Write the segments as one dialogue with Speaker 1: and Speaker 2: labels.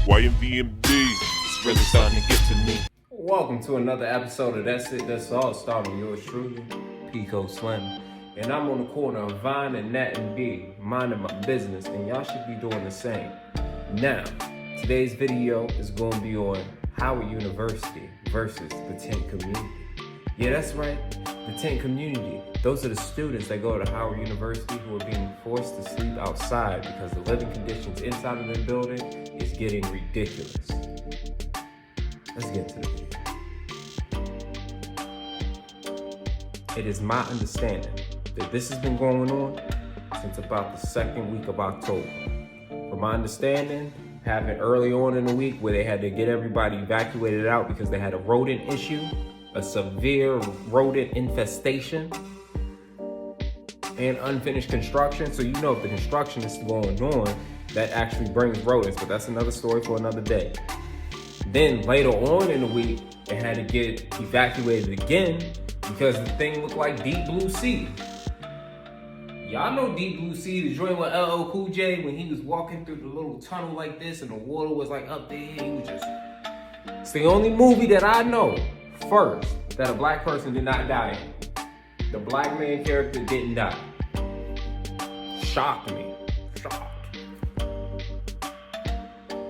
Speaker 1: YMVMD, it's really starting to get to me.
Speaker 2: Welcome to another episode of That's It, That's All, starring yours truly, Pico Slim. And I'm on the corner of Vine and Nat and B, minding my business, and y'all should be doing the same. Now, today's video is going to be on Howard University versus the tent community. Yeah, that's right, the tent community. Those are the students that go to Howard University who are being forced to sleep outside because the living conditions inside of the building is getting ridiculous. Let's get to the video. It is my understanding that this has been going on since about the second week of October. From my understanding, happened early on in the week where they had to get everybody evacuated out because they had a rodent issue, a severe rodent infestation, and unfinished construction. So you know if the construction is going on, that actually brings rodents, but that's another story for another day. Then later on in the week, they had to get evacuated again because the thing looked like Deep Blue Sea. Y'all know Deep Blue Sea, the joint with LL Cool J when he was walking through the little tunnel like this and the water was like up there. He was just... It's the only movie that I know first that a black person did not die in. The black man character didn't die. Shocked me. Shocked.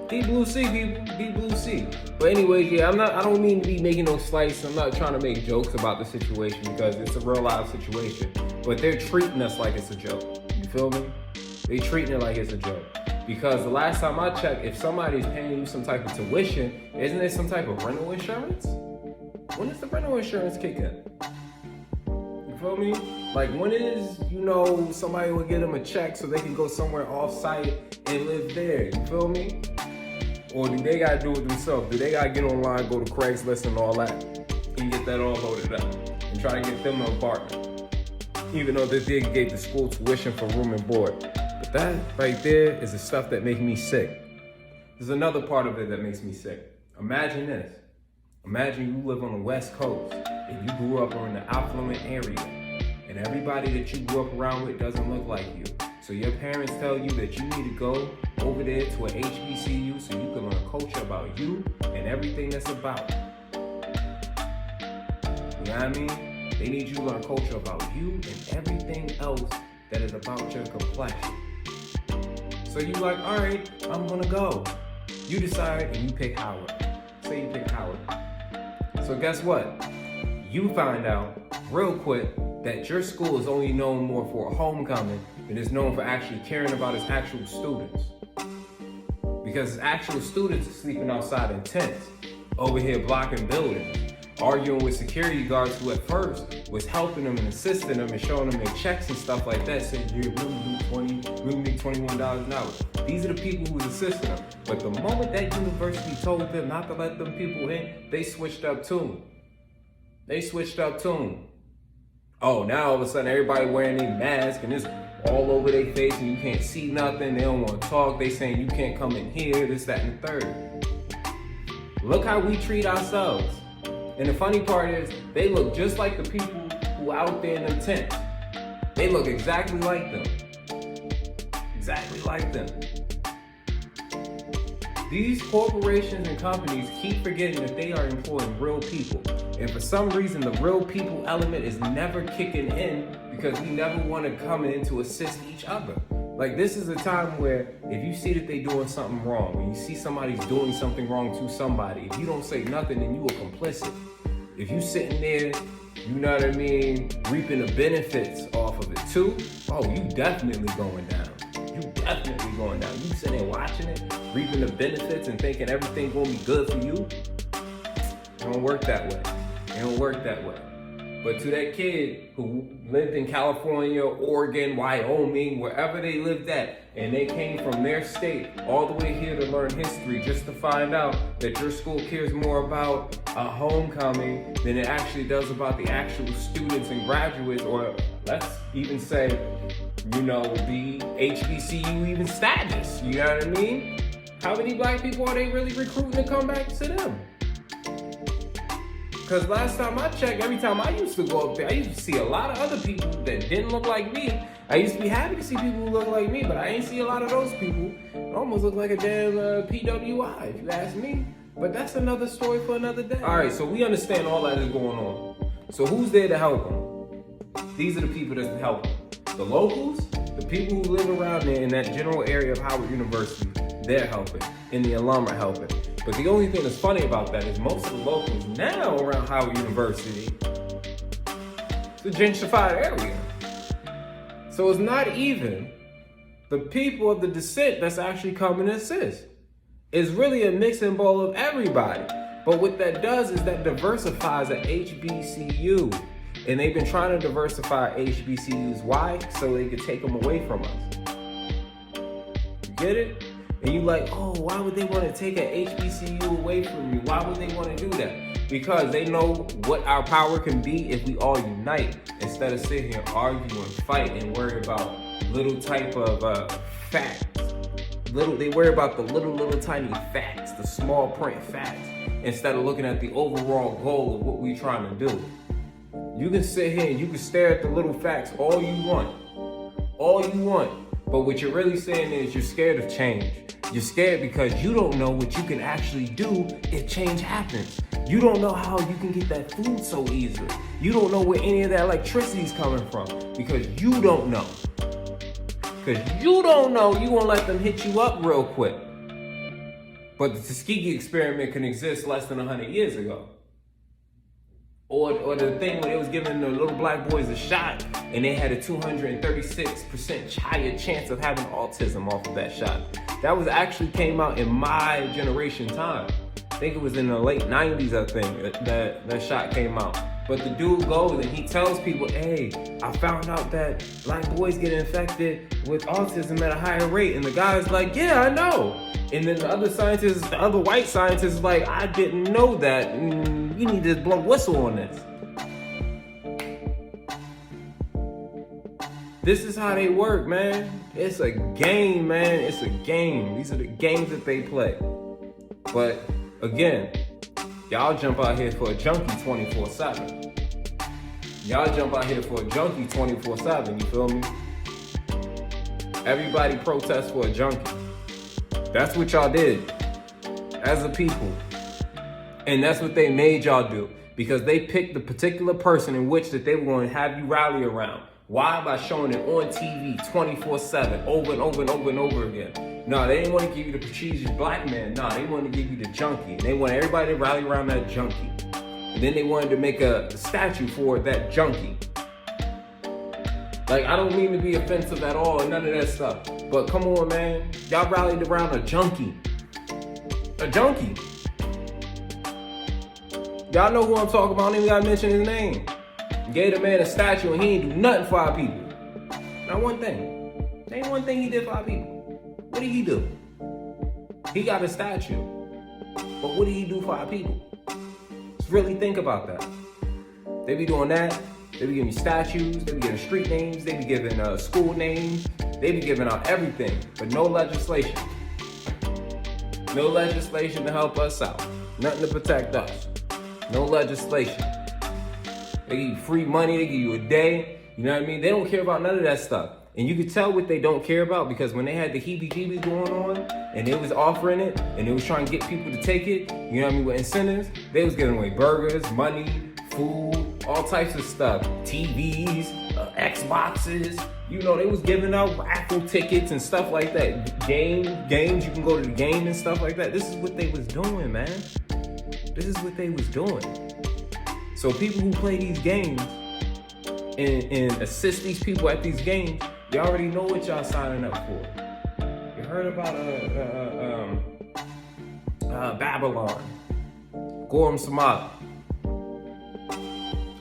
Speaker 2: Deep Blue Sea, people. Deep Blue Sea. But anyways, yeah, I don't mean to be making no slice. I'm not trying to make jokes about the situation because it's a real life situation. But they're treating us like it's a joke. You feel me? They're treating it like it's a joke. Because the last time I checked, if somebody's paying you some type of tuition, isn't there some type of rental insurance? When does the rental insurance kick in? You feel me? Like when is, somebody will get them a check so they can go somewhere off site and live there. You feel me? Or do they gotta do it themselves? Do they gotta get online, go to Craigslist and all that, and get that all loaded up and try to get them an apartment? Even though they did get the school tuition for room and board. But that right there is the stuff that makes me sick. There's another part of it that makes me sick. Imagine this. Imagine you live on the West Coast and you grew up in an affluent area and everybody that you grew up around with doesn't look like you. So your parents tell you that you need to go over there to an HBCU so you can learn culture about you and everything that's about. You know what I mean? They need you to learn culture about you and everything else that is about your complexion. So you like, all right, I'm gonna go. You decide and you pick Howard. Say you pick Howard. So guess what? You find out real quick that your school is only known more for a homecoming than it's known for actually caring about its actual students. Because its actual students are sleeping outside in tents, over here blocking buildings, arguing with security guards who at first was helping them and assisting them and showing them their checks and stuff like that, saying, yeah, we need $21 an hour. These are the people who was assisting them. But the moment that university told them not to let them people in, they switched up tune. Oh, now all of a sudden everybody wearing their mask and it's all over their face and you can't see nothing. They don't want to talk. They saying you can't come in here, this, that, and the third. Look how we treat ourselves. And the funny part is, they look just like the people who out there in them tents. They look exactly like them. Exactly like them. These corporations and companies keep forgetting that they are employing real people. And for some reason, the real people element is never kicking in because we never want to come in to assist each other. Like this is a time where if you see that they're doing something wrong, when you see somebody's doing something wrong to somebody, if you don't say nothing, then you are complicit. If you sitting there, you know what I mean, reaping the benefits off of it too, oh, you definitely going down. You sitting there watching it, reaping the benefits and thinking everything's gonna be good for you. It don't work that way. But to that kid who lived in California, Oregon, Wyoming, wherever they lived at, and they came from their state all the way here to learn history just to find out that your school cares more about a homecoming than it actually does about the actual students and graduates, or let's even say, the HBCU even status, you know what I mean? How many black people are they really recruiting to come back to them? Because last time I checked, every time I used to go up there, I used to see a lot of other people that didn't look like me I used to be happy to see people who look like me, but I ain't see a lot of those people. It almost look like a damn PWI, if you ask me. But that's another story for another day. All right, so we understand all that is going on. So who's there to help them? These are the people that help them. The locals, the people who live around there in that general area of Howard University, they're helping, and the alum are helping. But the only thing that's funny about that is most of the locals now around Howard University, it's a gentrified area. So it's not even the people of the descent that's actually coming to assist. It's really a mixing bowl of everybody. But what that does is that diversifies a HBCU. And they've been trying to diversify HBCUs. Why? So they could take them away from us. You get it? And you like, oh, why would they want to take an HBCU away from you? Why would they want to do that? Because they know what our power can be if we all unite. Instead of sitting here argue and fight and worry about little type of facts. They worry about the little tiny facts, the small print facts, instead of looking at the overall goal of what we're trying to do. You can sit here and you can stare at the little facts all you want. But what you're really saying is you're scared of change. You're scared because you don't know what you can actually do if change happens. You don't know how you can get that food so easily. You don't know where any of that electricity is coming from because you don't know. Because you don't know, you won't let them hit you up real quick. But the Tuskegee experiment can exist less than 100 years ago. Or the thing when they was giving the little black boys a shot and they had a 236% higher chance of having autism off of that shot. That was actually came out in my generation time. I think it was in the late 90s, I think, that shot came out. But the dude goes and he tells people, hey, I found out that black boys get infected with autism at a higher rate. And the guy's like, yeah, I know. And then the other scientists, the other white scientists, like, I didn't know that. You need to blow whistle on this. This is how they work, man. It's a game, man. It's a game. These are the games that they play. But again, y'all jump out here for a junkie 24/7. Y'all jump out here for a junkie 24/7, you feel me? Everybody protests for a junkie. That's what y'all did as a people. And that's what they made y'all do. Because they picked the particular person in which that they were going to have you rally around. Why? By showing it on TV 24/7, over and over and over and over again. No, they didn't want to give you the prestigious black man. No, they wanted to give you the junkie. And they wanted everybody to rally around that junkie. And then they wanted to make a statue for that junkie. Like, I don't mean to be offensive at all and none of that stuff. But come on, man. Y'all rallied around a junkie. A junkie. Y'all know who I'm talking about. I don't even gotta mention his name. Gave the man a statue and he ain't do nothing for our people. Not one thing. There ain't one thing he did for our people. What did he do? He got a statue. But what did he do for our people? Let's really think about that. They be doing that. They be giving statues. They be giving street names. They be giving school names. They be giving out everything. But no legislation. No legislation to help us out. Nothing to protect us. No legislation. They give you free money, they give you a day, you know what I mean? They don't care about none of that stuff. And you can tell what they don't care about because when they had the heebie-jeebies going on and they was offering it and they was trying to get people to take it, you know what I mean, with incentives, they was giving away burgers, money, food, all types of stuff, TVs, Xboxes, you know, they was giving out raffle tickets and stuff like that. Games, you can go to the game and stuff like that. This is what they was doing, man. This is what they was doing. So people who play these games and assist these people at these games, you already know what y'all signing up for. You heard about Babylon, Gorham Samad.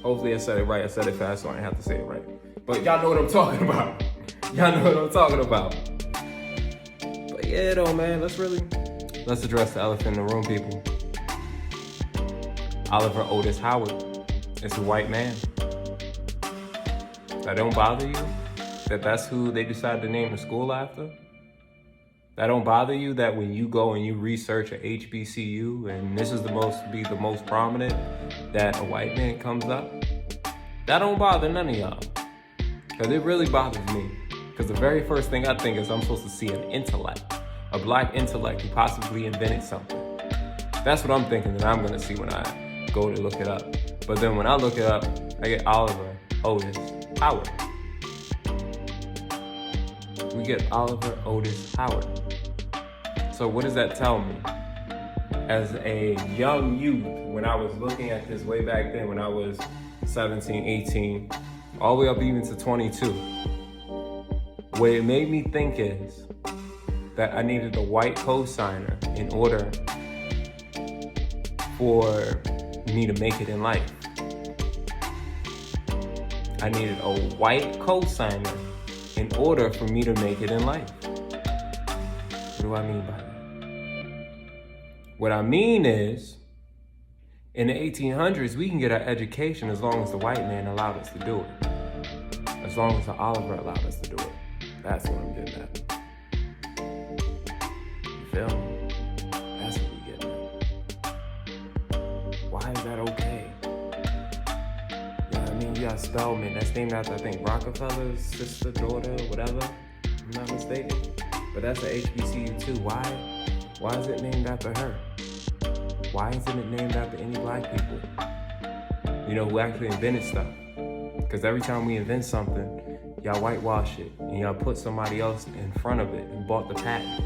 Speaker 2: Hopefully I said it right. I said it fast so I didn't have to say it right. But y'all know what I'm talking about. Y'all know what I'm talking about. But yeah, though, man, let's address the elephant in the room, people. Oliver Otis Howard is a white man. That don't bother you? That's who they decided to name the school after? That don't bother you that when you go and you research a HBCU and this is the most prominent, that a white man comes up? That don't bother none of y'all. Because it really bothers me. Because the very first thing I think is I'm supposed to see an intellect, a black intellect who possibly invented something. That's what I'm thinking that I'm gonna see when I go to look it up. But then when I look it up, I get Oliver Otis Howard. We get Oliver Otis Howard. So what does that tell me? As a young youth, when I was looking at this way back then, when I was 17, 18, all the way up even to 22, what it made me think is that I needed a white cosigner in order for me to make it in life. I needed a white cosigner in order for me to make it in life. What do I mean by that? What I mean is, in the 1800s, we can get our education as long as the white man allowed us to do it. As long as the Oliver allowed us to do it. That's what I'm getting at. You feel me? That's what we getting at. Why is that okay? You know what I mean? You got Spelman. That's named after, I think, Rockefeller's sister, daughter, whatever. If I'm not mistaken. But that's an HBCU too. Why is it named after her? Why isn't it named after any black people? You know, who actually invented stuff. Because every time we invent something, y'all whitewash it and y'all put somebody else in front of it and bought the patent.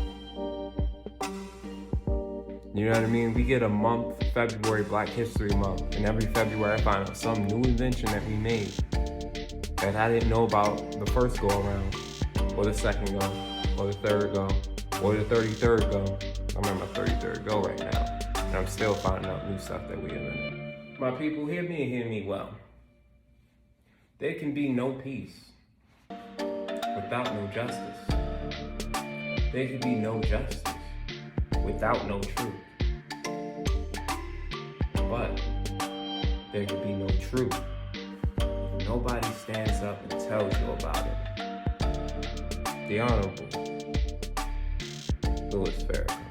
Speaker 2: You know what I mean? We get a month, February, Black History Month, and every February I find out some new invention that we made that I didn't know about the first go around, or the second go, or the third go, or the 33rd go. I'm on my 33rd go right now, and I'm still finding out new stuff that we invented. My people, hear me and hear me well. There can be no peace without no justice. There can be no justice without no truth. But there can be no truth. Nobody stands up and tells you about it. The Honorable Louis Farrakhan.